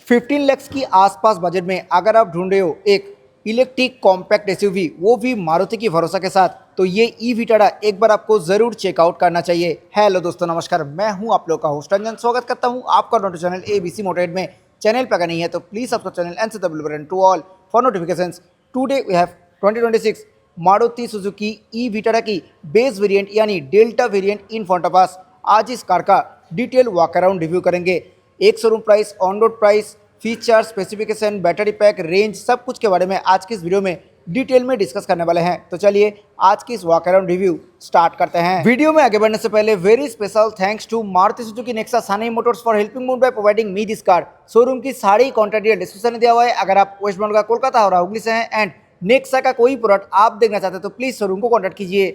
15 लाख की आसपास बजट में अगर आप ढूंढ रहे हो एक इलेक्ट्रिक कॉम्पैक्ट एसयूवी, वो भी मारुति की भरोसा के साथ, तो ये ई विटारा एक बार आपको जरूर चेकआउट करना चाहिए। हेलो दोस्तों, नमस्कार। मैं हूं आप लोग का होस्ट रंजन। स्वागत करता हूं आपका नोटिस चैनल एबीसी मोटरेड में। चैनल पर अगर नहीं है तो please subscribe channel and the bell button to all for notifications. Today we have 2026 Maruti Suzuki E Vitara की बेस वेरिएंट यानी Delta variant in front of us. आज इस कार का डिटेल वॉक अराउंड रिव्यू करेंगे। एक showroom price, on road price, feature, specification, battery pack, range, सब कुछ के बारे में आज की इस वीडियो में डिटेल में डिस्कस करने वाले हैं। तो चलिए आज की इस वॉक अराउंड रिव्यू स्टार्ट करते हैं। वीडियो में आगे बढ़ने से पहले very special thanks to Maruti Suzuki Nexa Sani motors for helping me by providing me this car. Showroom की सारी कॉन्टैक्ट डिटेल डिस्क्रिप्शन में दिया हुआ है। अगर आप वेस्ट बंगाल का कोलकाता और हुगली से हैं एंड नेक्सा का कोई प्रोडक्ट आप देखना चाहते हैं तो प्लीज शोरूम को कॉन्टैक्ट कीजिए।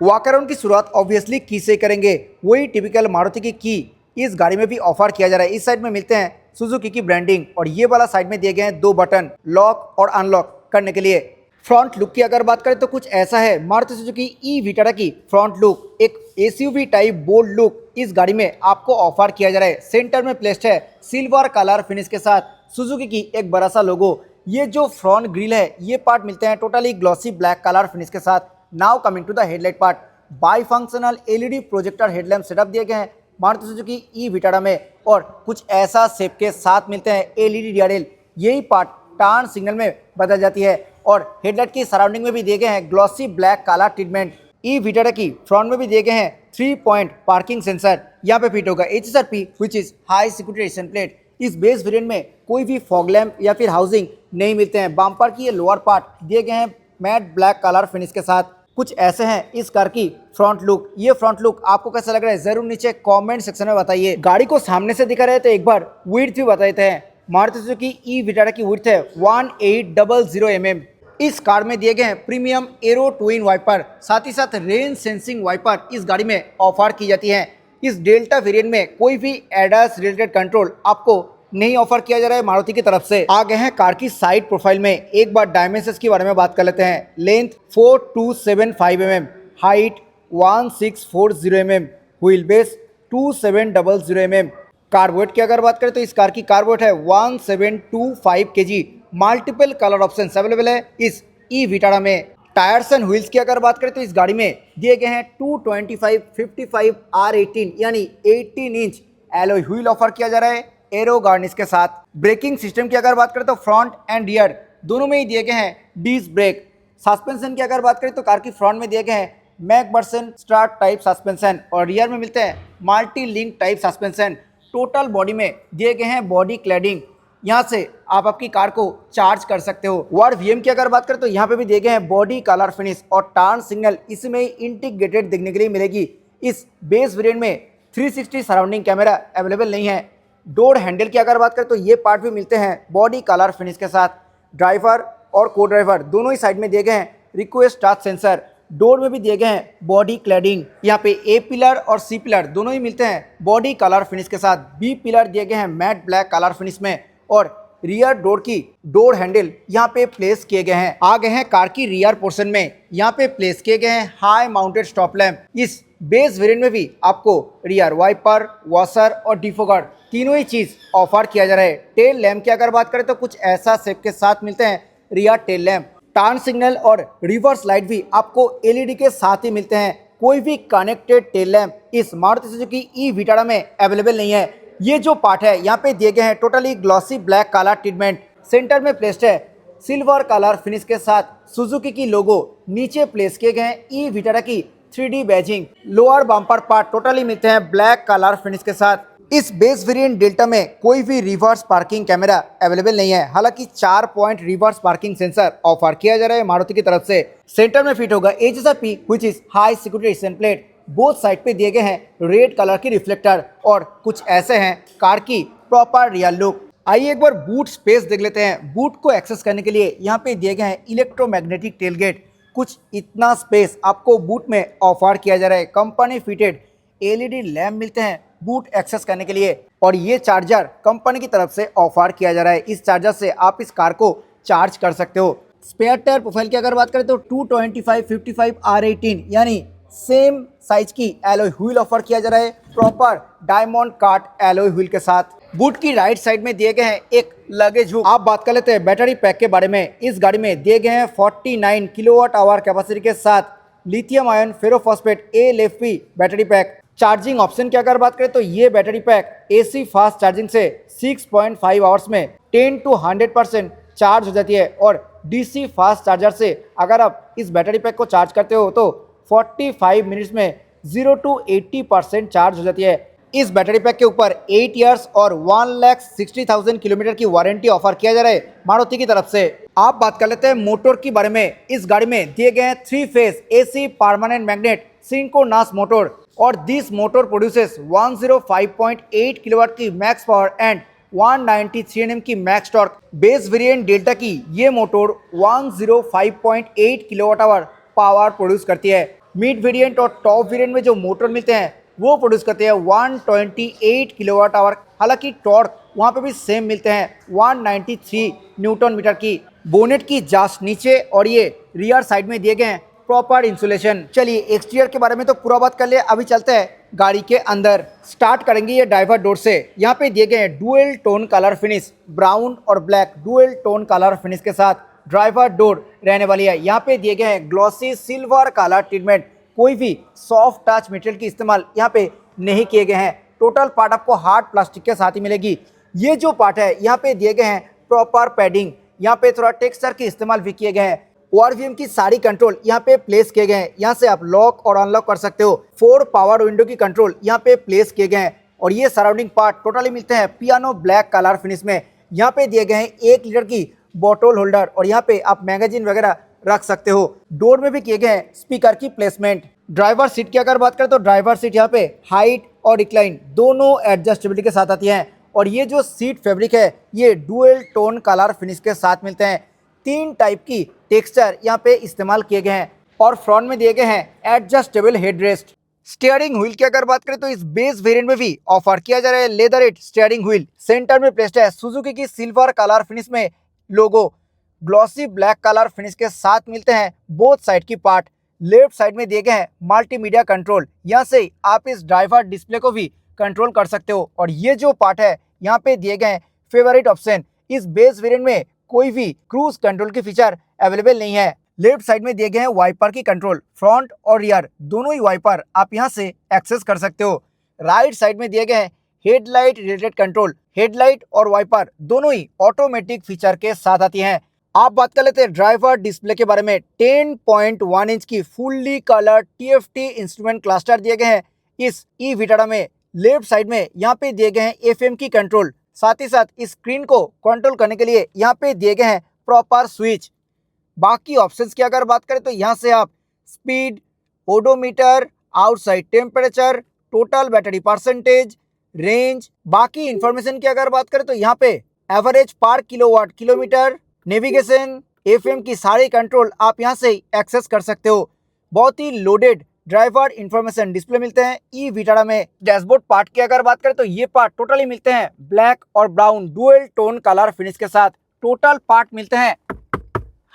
वॉक अराउंड की शुरुआत ऑब्वियसली की से करेंगे। वही टिपिकल मारुति की इस गाड़ी में भी ऑफर किया जा रहा है। इस साइड में मिलते हैं सुजुकी की ब्रांडिंग और ये वाला साइड में दिए गए हैं दो बटन लॉक और अनलॉक करने के लिए। फ्रंट लुक की अगर बात करें तो कुछ ऐसा है। मारुति सुजुकी ई विटारा की फ्रंट लुक एक एसयूवी टाइप बोल्ड लुक इस गाड़ी में आपको ऑफर किया जा रहा है। सेंटर में प्लेस्ड है सिल्वर कलर फिनिश के साथ सुजुकी की एक बड़ा सा लोगो। ये जो फ्रंट ग्रिल है ये पार्ट मिलते हैं totally glossy black colour finish के साथ। Now coming to the headlight part, bi functional LED projector headlamp setup दिए गए हैं मारुति सुजुकी ई विटारा में और कुछ ऐसा शेप के साथ मिलते हैं एलईडी डीआरएल। यही पार्ट टर्न सिग्नल में बदल जाती है और हेडलाइट की सराउंडिंग में भी दिए गए हैं ग्लॉसी ब्लैक कलर ट्रीटमेंट। ई विटारा की फ्रंट में भी दिए गए हैं 3 पॉइंट पार्किंग सेंसर। यहाँ पे फिट होगा HSRP which is high security resistant plate. इस बेस वेरिएंट में कोई भी फॉग लैम्प या फिर हाउसिंग नहीं मिलते हैं। बम्पर की ये लोअर पार्ट दिए गए हैं मैट ब्लैक कलर फिनिश के साथ। कुछ ऐसे हैं इस कार की फ्रंट लुक। ये फ्रंट लुक आपको कैसा लग रहा है जरूर नीचे कमेंट सेक्शन में बताइए। गाड़ी को सामने से दिखा रहे तो एक बार विड्थ भी बता देते हैं। मारुति सुजुकी ई विटारा की विड्थ है 1800 mm। इस कार में दिए गए हैं प्रीमियम एरो ट्विन वाइपर, साथ ही साथ रेन सेंसिंग वाइपर इस गाड़ी में ऑफर की जाती है। इस डेल्टा वेरिएंट में कोई भी एडास रिलेटेड कंट्रोल आपको नहीं ऑफर किया जा रहा है मारुति की तरफ से। आ गए हैं कार की साइड प्रोफाइल में। एक बार डायमेंशंस के बारे में बात कर लेते हैं। Length 4275 mm, height 1640 mm, wheel base 2700 mm। कार्बोरेट की अगर बात करें तो इस कार की कार्बोरेट है 1725 kg। Multiple colour option available है इस ई विटारा में। टायर्स एंड व्हील्स की अगर बात करें तो इस गाड़ी में दिए गए हैं 225/55 R18 यानी 18 इंच एलॉय व्हील ऑफर किया जा रहा है एरो गार्निश के साथ। ब्रेकिंग सिस्टम की अगर बात करें तो फ्रंट एंड रियर दोनों में ही दिए गए हैं डिस्क ब्रेक। सस्पेंशन की अगर बात करें तो कार की फ्रंट में दिए गए हैं मैकफर्सन स्टार्ट टाइप सस्पेंशन और रियर में मिलते हैं multi link type suspension. Total body में दिए गए हैं बॉडी क्लैडिंग। यहाँ से आप आपकी कार को चार्ज कर सकते हो। वर्ड वीएम की अगर बात करें तो यहाँ पे भी दिए गए हैं बॉडी कलर फिनिश और टर्न सिग्नल इसमें इंटीग्रेटेड देखने के लिए मिलेगी। इस बेस वेरिएंट में 360 सराउंडिंग कैमरा अवेलेबल नहीं है। डोर हैंडल की अगर बात करें तो ये पार्ट भी मिलते हैं बॉडी कलर फिनिश के साथ। ड्राइवर और को ड्राइवर दोनों ही साइड में दिए गए हैं रिक्वेस्ट टच सेंसर। डोर में भी दिए गए हैं बॉडी क्लैडिंग। यहाँ पे ए पिलर और सी पिलर दोनों ही मिलते हैं बॉडी कलर फिनिश के साथ। बी पिलर दिए गए हैं मैट ब्लैक कलर फिनिश में और रियर डोर की डोर हैंडल यहाँ पे प्लेस किए गए हैं। आ गए हैं कार की रियर पोर्शन में। यहाँ पे प्लेस किए गए हैं हाई माउंटेड स्टॉप लैम्प। इस बेस वेरिएंट में भी आपको रियर वाइपर, वॉशर और डिफोगर तीनों ही चीज ऑफर किया जा रहा है। टेल लैम्प की अगर बात करें तो कुछ ऐसा शेप के साथ मिलते हैं rear tail lamp. Turn signal और रिवर्स लाइट भी आपको एलईडी के साथ ही मिलते हैं। कोई भी कनेक्टेड टेल लैम्प इस मारुति सुजुकी ई विटारा में अवेलेबल नहीं है। ये जो पार्ट है यहाँ पे दिए गए हैं totally glossy black colour treatment. Centre में प्लेस्ड है सिल्वर कलर फिनिश के साथ सुजुकी की लोगो। नीचे प्लेस किए गए हैं ई विटारा की 3D badging. Lower bumper part totally मिलते हैं ब्लैक कलर फिनिश के साथ। इस बेस वेरिएंट डेल्टा में कोई भी रिवर्स पार्किंग कैमरा अवेलेबल नहीं है। हालांकि 4 point reverse parking sensor offer किया जा रहा है मारुति की तरफ से। सेंटर में फिट होगा HSRP which is high security resistant plate. Both side पे दिए गए हैं रेड कलर की रिफ्लेक्टर और कुछ ऐसे हैं कार की प्रॉपर रियर लुक। आइए एक बार बूट स्पेस देख लेते हैं। बूट को एक्सेस करने के लिए यहाँ पे दिए गए हैं इलेक्ट्रोमैग्नेटिक टेलगेट। कुछ इतना स्पेस आपको बूट में ऑफर किया जा रहा है। कंपनी फिटेड एलईडी लैम्प मिलते हैं बूट एक्सेस करने के लिए और ये चार्जर कंपनी की तरफ से ऑफर किया जा रहा है। इस चार्जर से आप इस कार को चार्ज कर सकते हो। स्पेयर टायर प्रोफाइल की अगर बात करें तो 225/55 R18 यानी सेम साइज की एलॉय व्हील ऑफर किया जा रहा है, प्रॉपर डायमंड काट एलॉय व्हील के साथ। बूट की राइट साइड में दिए गए हैं एक लगेज हुक। आप बात कर लेते हैं बैटरी पैक के बारे में। इस गाड़ी में दिए गए हैं 49 किलोवाट आवर कैपेसिटी के साथ lithium ion ferrophosphate LFP battery pack. Charging option की अगर बात करें तो ये battery pack AC fast charging से 6.5 आवर्स में 10 to 100% चार्ज हो जाती है, और DC फास्ट चार्जर से अगर आप इस बैटरी पैक को चार्ज करते हो तो 45 मिनट्स में 0 to 80% चार्ज हो जाती है। इस बैटरी पैक के ऊपर 8 इयर्स और 1,60,000 किलोमीटर की वारंटी ऑफर किया जा रहा है मारुति की तरफ से। आप बात कर लेते हैं मोटर के बारे में। इस गाड़ी में दिए गए हैं 3 phase AC permanent magnet synchronous motor, और दिस मोटर प्रोड्यूसेस 105.8 किलोवाट की मैक्स पावर एंड 193 Nm की max torque. Base variant delta की ये motor 105.8 kilowatt hour power produce करती है। मिड वेरिएंट और टॉप वेरिएंट में जो मोटर मिलते हैं वो प्रोड्यूस करते हैं 128 किलोवाट आवर। हालांकि टॉर्क वहाँ पे भी सेम मिलते हैं 193 न्यूटन मीटर की। बोनेट की जांच नीचे और ये रियर साइड में दिए गए हैं प्रॉपर इंसुलेशन। चलिए एक्सटीरियर के बारे में तो पूरा बात कर लिया, अभी चलते हैं गाड़ी के अंदर। स्टार्ट करेंगे ये ड्राइवर डोर से। यहाँ पे दिए गए हैं dual tone colour finish, brown और black dual tone colour finish के साथ ड्राइवर डोर रहने वाली है। यहाँ पे दिए गए हैं ग्लॉसी सिल्वर कलर ट्रीटमेंट, कोई भी सॉफ्ट टच मटेरियल की इस्तेमाल यहाँ पे नहीं किए गए हैं। टोटल पार्ट आपको हार्ड प्लास्टिक के साथ ही मिलेगी। ये जो पार्ट है यहाँ पे दिए गए हैं प्रॉपर पैडिंग, यहाँ पे थोड़ा टेक्सचर के इस्तेमाल भी किए गए हैं। ORVM की सारी कंट्रोल यहाँ पे प्लेस किए गए हैं, यहाँ से आप लॉक और अनलॉक कर सकते हो। 4 पावर विंडो की कंट्रोल यहाँ पे प्लेस किए गए हैं, और ये सराउंडिंग पार्ट टोटली मिलते हैं पियानो ब्लैक कलर फिनिश में। यहाँ पे दिए गए हैं 1 लीटर की बॉटल होल्डर, और यहाँ पे आप मैगजीन वगैरह रख सकते हो। डोर में भी किए गए हैं स्पीकर की प्लेसमेंट। ड्राइवर सीट की अगर बात करें तो ड्राइवर सीट यहाँ पे हाइट और रिक्लाइन दोनों एडजस्टेबिलिटी के साथ आती हैं, और ये जो सीट फैब्रिक है ये डुअल टोन कलर फिनिश के साथ मिलते हैं। 3 टाइप की टेक्सचर यहाँ पे इस्तेमाल किए गए हैं, और फ्रंट में दिए गए हैं एडजस्टेबल हेडरेस्ट। स्टीयरिंग व्हील की अगर बात करें तो इस बेस वेरिएंट में भी ऑफर किया जा रहा है लेदरेट स्टीयरिंग व्हील। सेंटर में प्लेस्ड है सुजुकी की सिल्वर कलर फिनिश में लोगो, ग्लॉसी ब्लैक कलर फिनिश के साथ मिलते हैं बोथ साइड की पार्ट। लेफ्ट साइड में दिए गए हैं मल्टीमीडिया कंट्रोल, यहाँ से आप इस ड्राइवर डिस्प्ले को भी कंट्रोल कर सकते हो। और ये जो पार्ट है यहाँ पे दिए गए हैं फेवरेट ऑप्शन। इस बेस वेरिएंट में कोई भी क्रूज कंट्रोल की फीचर अवेलेबल नहीं है। लेफ्ट साइड में दिए गए हैं वाइपर की कंट्रोल, फ्रंट और रियर दोनों ही वाइपर आप यहाँ से एक्सेस कर सकते हो। राइट साइड में दिए गए हैं हेडलाइट रिलेटेड कंट्रोल, हेडलाइट और वाइपर दोनों ही ऑटोमेटिक फीचर के साथ आती हैं। आप बात कर लेते हैं ड्राइवर डिस्प्ले के बारे में। 10.1 इंच की fully colour TFT instrument cluster दिए गए हैं इस ई विटारा में। लेफ्ट साइड में यहाँ पे दिए गए हैं FM की कंट्रोल, साथ ही साथ इस स्क्रीन को कंट्रोल करने के लिए यहाँ पे दिए गए हैं प्रॉपर स्विच। बाकी ऑप्शंस की अगर बात करें तो यहाँ से आप speed, odometer, outside temperature, total battery percentage, range, बाकी इंफॉर्मेशन की अगर बात करें तो यहाँ पे एवरेज पर किलोवाट किलोमीटर, नेविगेशन, FM की सारी कंट्रोल आप यहाँ से एक्सेस कर सकते हो। बहुत ही लोडेड ड्राइवर इंफॉर्मेशन डिस्प्ले मिलते हैं ई विटारा में। डैशबोर्ड पार्ट की अगर बात करें तो ये पार्ट टोटली मिलते हैं ब्लैक और brown dual tone colour finish के साथ। टोटल पार्ट मिलते हैं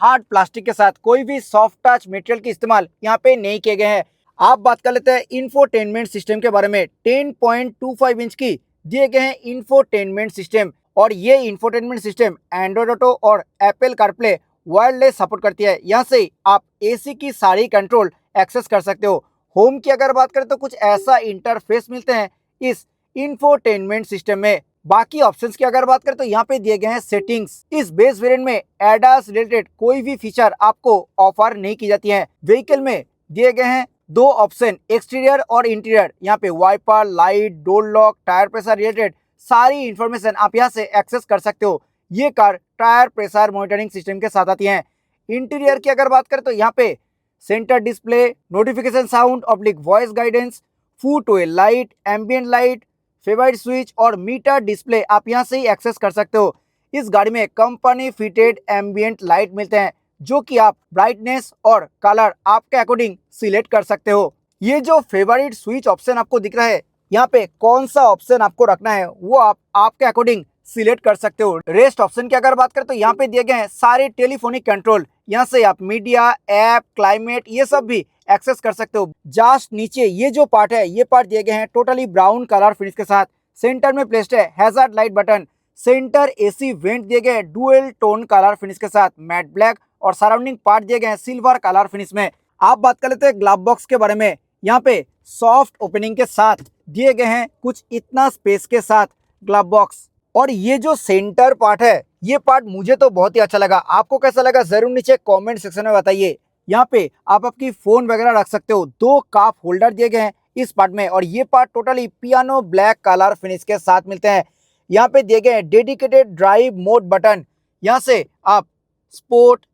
हार्ड प्लास्टिक के साथ, कोई भी सॉफ्ट टच मटेरियल की इस्तेमाल यहाँ पे नहीं किए गए हैं। आप बात कर लेते हैं इंफोटेनमेंट सिस्टम के बारे में। 10.25 इंच की दिए गए हैं इंफोटेनमेंट सिस्टम, और ये इंफोटेनमेंट सिस्टम एंड्रॉइड ऑटो और एप्पल कारप्ले वायरलेस सपोर्ट करती है। यहाँ से आप AC की सारी कंट्रोल एक्सेस कर सकते हो। होम की अगर बात करें तो कुछ ऐसा इंटरफेस मिलते हैं इस इंफोटेनमेंट सिस्टम में। बाकी ऑप्शंस की अगर बात करें तो यहाँ पे दिए गए हैं सेटिंग्स। इस बेस वेरिएंट में ADAS रिलेटेड कोई भी फीचर आपको ऑफर नहीं की जाती है। व्हीकल में दिए गए हैं 2 ऑप्शन, एक्सटीरियर और इंटीरियर। यहाँ पे wiper, light, door lock, tyre pressure related सारी इंफॉर्मेशन आप यहाँ से एक्सेस कर सकते हो। ये car tyre pressure monitoring system के साथ आती है। इंटीरियर की अगर बात करें तो यहाँ पे centre display, notification sound oblique voice guidance, foot wheel light, ambient light, favourite switch और मीटर डिस्प्ले आप यहाँ से ही एक्सेस कर सकते हो। इस गाड़ी में कंपनी फिटेड एम्बियंट लाइट मिलते हैं, जो कि आप ब्राइटनेस और कलर आपके अकॉर्डिंग सिलेक्ट कर सकते हो। ये जो फेवरेट स्विच ऑप्शन आपको दिख रहा है, यहाँ पे कौन सा ऑप्शन आपको रखना है वो आप आपके अकॉर्डिंग सिलेक्ट कर सकते हो। रेस्ट ऑप्शन की अगर बात करें तो यहाँ पे दिए गए हैं सारे टेलीफोनिक कंट्रोल, यहाँ से आप मीडिया, ऐप, क्लाइमेट ये सब भी एक्सेस कर सकते हो। जस्ट नीचे ये जो पार्ट है, ये पार्ट दिए गए हैं टोटली ब्राउन कलर फिनिश के साथ। सेंटर में प्लेस्ड है hazard light button. Centre AC vent दिए गए हैं डुअल टोन कलर फिनिश के साथ मैट ब्लैक, और सराउंडिंग पार्ट दिए गए हैं सिल्वर कलर फिनिश में। आप बात कर लेते हैं ग्लव बॉक्स के बारे में। यहाँ पे सॉफ्ट ओपनिंग के साथ दिए गए हैं कुछ इतना स्पेस के साथ ग्लव बॉक्स। और ये जो सेंटर पार्ट है, ये पार्ट मुझे तो बहुत ही अच्छा लगा। आपको कैसा लगा जरूर नीचे कमेंट सेक्शन में बताइए। यहाँ पे आप आपकी फोन वगैरह रख सकते हो। 2 कप होल्डर दिए गए हैं इस पार्ट में, और ये part totally piano black colour finish के साथ मिलते हैं। यहाँ पे दिए गए हैं डेडिकेटेड ड्राइव मोड बटन। यहाँ से आप स्पोर्ट,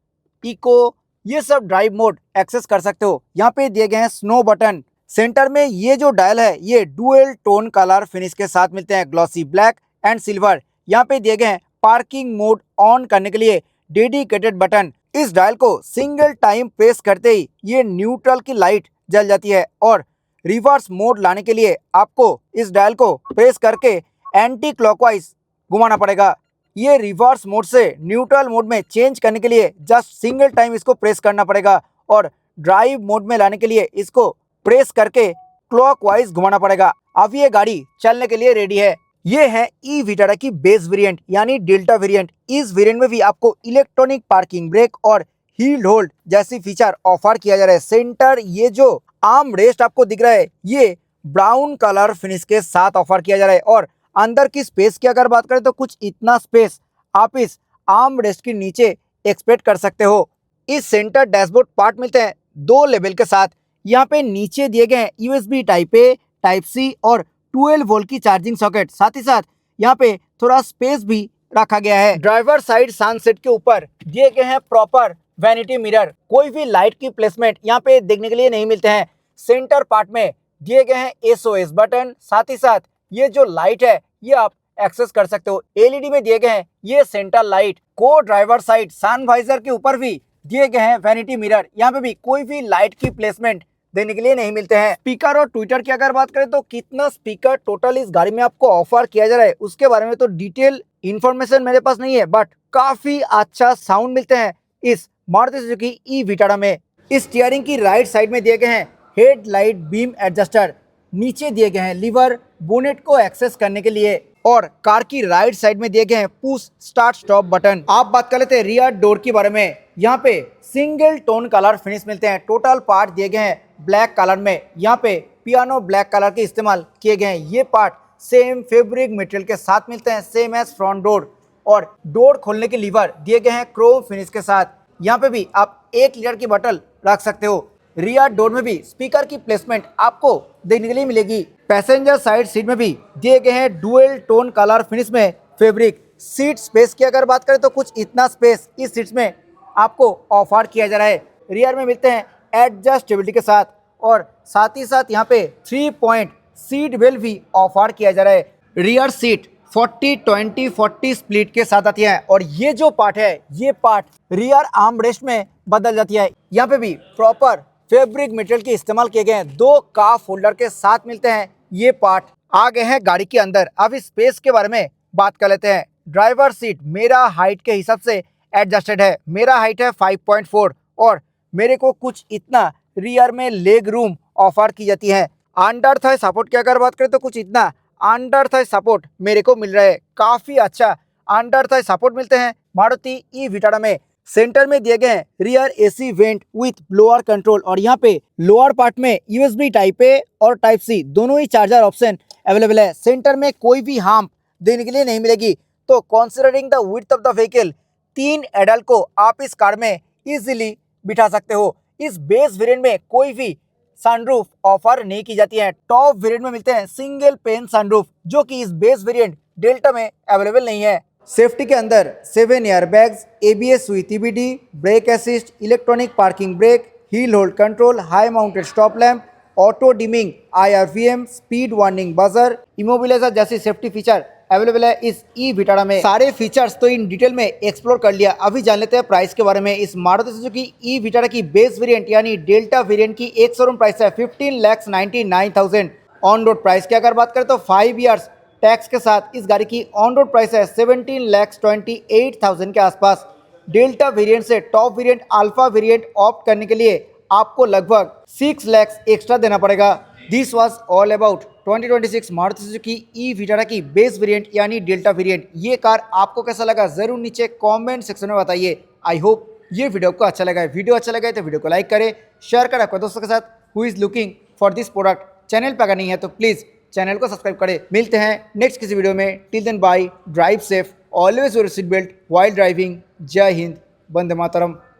इको ये सब ड्राइव मोड एक्सेस कर सकते हो। यहाँ पे दिए गए हैं स्नो बटन। सेंटर में ये जो डायल है, ये डुअल टोन कलर फिनिश के साथ मिलते हैं, ग्लॉसी ब्लैक एंड सिल्वर। यहाँ पे दिए गए हैं पार्किंग मोड ऑन करने के लिए डेडिकेटेड बटन। इस डायल को सिंगल टाइम प्रेस करते ही ये न्यूट्रल की लाइट जल जाती है, और रिवर्स मोड लाने के लिए आपको इस डायल को प्रेस करके एंटी क्लॉकवाइज घुमाना पड़ेगा। ये रिवर्स मोड से न्यूट्रल मोड में चेंज करने के लिए जस्ट सिंगल टाइम इसको प्रेस करना पड़ेगा, और ड्राइव मोड में लाने के लिए इसको प्रेस करके क्लॉकवाइज घुमाना पड़ेगा। अब ये गाड़ी चलने के लिए रेडी है। ये है ई विटारा की बेस वेरिएंट यानी डेल्टा वेरिएंट। इस वेरिएंट में भी आपको इलेक्ट्रॉनिक पार्किंग ब्रेक और हील होल्ड जैसी फीचर ऑफर किया जा रहा है। सेंटर ये जो आर्म रेस्ट आपको दिख रहा है, ये ब्राउन कलर फिनिश के साथ ऑफर किया जा रहा है। और अंदर की स्पेस की अगर बात करें तो कुछ इतना स्पेस आप इस आर्म रेस्ट के नीचे एक्सपेक्ट कर सकते हो। इस सेंटर डैशबोर्ड पार्ट मिलते हैं 2 लेवल के साथ। यहाँ पे नीचे दिए गए हैं USB type A, type C और 12 वोल्ट की चार्जिंग सॉकेट। साथ ही साथ यहाँ पे थोड़ा स्पेस भी रखा गया है। ड्राइवर साइड सनसेट के ऊपर दिए गए हैं प्रॉपर वैनिटी मिरर। कोई भी लाइट की प्लेसमेंट यहाँ पे देखने के लिए नहीं मिलते हैं। सेंटर पार्ट में दिए गए हैं एसओएस बटन। साथ ही साथ ये जो लाइट है, ये आप एक्सेस कर सकते हो। एलईडी में दिए गए हैं ये सेंटर लाइट। को ड्राइवर साइड सन वाइजर के ऊपर भी दिए गए हैं वैनिटी मिरर। यहाँ पे भी कोई भी लाइट की प्लेसमेंट देने के लिए नहीं मिलते हैं। स्पीकर और ट्विटर की अगर बात करें तो कितना स्पीकर टोटल इस गाड़ी में आपको ऑफर किया जा रहा है, उसके बारे में तो डिटेल इंफॉर्मेशन मेरे पास नहीं है, बट काफी अच्छा साउंड मिलते हैं इस मारुति सुजुकी ई विटारा में। इस स्टीयरिंग की राइट साइड में दिए गए हैं हेडलाइट बीम एडजस्टर। नीचे दिए गए हैं लीवर बोनेट को एक्सेस करने के लिए, और कार की राइट साइड में दिए गए हैं पुश स्टार्ट स्टॉप बटन। आप बात कर लेते हैं रियर डोर के बारे में। यहाँ पे सिंगल टोन कलर फिनिश मिलते हैं। टोटल पार्ट दिए गए हैं ब्लैक कलर में। यहाँ पे पियानो ब्लैक कलर के इस्तेमाल किए गए हैं। ये पार्ट सेम फैब्रिक मटेरियल के साथ मिलते हैं, सेम एज फ्रंट डोर। और डोर खोलने के लीवर दिए गए हैं क्रोम फिनिश के साथ। यहाँ पे भी आप 1 लीटर की बोतल रख सकते हो। रियर डोर में भी स्पीकर की प्लेसमेंट आपको देखने के लिए मिलेगी। पैसेंजर साइड सीट में भी दिए गए हैं डुअल टोन कलर फिनिश में फैब्रिक। सीट स्पेस की अगर बात करें तो कुछ इतना स्पेस इस सीट्स में आपको ऑफर किया जा रहा है। रियर में मिलते हैं एडजस्टेबिलिटी के साथ, और साथ ही साथ यहाँ पे 3 पॉइंट सीट बेल्ट भी ऑफर किया जा रहा है। रियर सीट 40-20-40 स्प्लिट के साथ आती है, और ये जो पार्ट है, ये पार्ट रियर आर्म रेस्ट में बदल जाती है। यहाँ पे भी प्रॉपर फैब्रिक मटेरियल के इस्तेमाल किए गए हैं। 2 कप होल्डर के साथ मिलते हैं ये पार्ट। आ गए हैं गाड़ी के अंदर। अब इस स्पेस के बारे में बात कर लेते हैं। ड्राइवर सीट मेरा हाइट के हिसाब से एडजस्टेड है। मेरा हाइट है 5.4, और मेरे को कुछ इतना रियर में लेग रूम ऑफर की जाती है। अंडर थाई सपोर्ट की अगर बात करें तो कुछ इतना अंडर थाई सपोर्ट मेरे को मिल रहा है। काफी अच्छा अंडर थाई सपोर्ट मिलते हैं मारुति ई विटारा में। सेंटर में दिए गए हैं rear AC vent with blower control, और यहाँ पे लोअर पार्ट में यूएसबी टाइप ए और टाइप सी दोनों ही चार्जर ऑप्शन अवेलेबल है। सेंटर में कोई भी हम्प देने के लिए नहीं मिलेगी। तो considering the width of the vehicle, 3 adult को आप इस कार में इजीली बिठा सकते हो। इस बेस वेरिएंट में कोई भी सनरूफ ऑफर नहीं की जाती है। टॉप वेरिएंट में मिलते हैं सिंगल पेन सनरूफ, जो कि इस बेस वेरिएंट डेल्टा में अवेलेबल नहीं है। सेफ्टी के अंदर 7 airbags, ABS with EBD, brake assist, electronic parking brake, hill hold control, high mounted stop lamp, auto dimming, IRVM, speed warning buzzer, immobiliser जैसी safety feature available है इस e Vitara में। सारे फीचर्स तो इन डिटेल में explore कर लिया। अभी जान लेते हैं प्राइस के बारे में। इस मारुति सुजुकी ई विटारा की बेस वेरिएंट यानी डेल्टा वेरिएंट की एक शोरूम प्राइस है 15,99,000। ऑन रोड प्राइस की अगर बात करें तो 5 ईयर्स टैक्स के साथ इस गाड़ी की ऑन रोड प्राइस है 17,28,000 के आसपास। डेल्टा वेरिएंट से top variant alpha variant opt करने के लिए आपको लगभग 6 लाख एक्स्ट्रा देना पड़ेगा। This was all about 2026 Maruti Suzuki E Vitara की बेस वेरिएंट यानी डेल्टा वेरिएंट। ये कार आपको कैसा लगा जरूर नीचे कमेंट सेक्शन में बताइए। आई होप ये वीडियो आपको अच्छा लगा है। वीडियो अच्छा लगा है तो वीडियो को लाइक करें, शेयर करें अपने दोस्तों के साथ who is looking for this product. Channel पर अगर नहीं है तो प्लीज़ चैनल को सब्सक्राइब करें। मिलते हैं नेक्स्ट किसी वीडियो में। Till then bye, drive safe, always wear seat belt while driving. Jai Hind, Vande Mataram.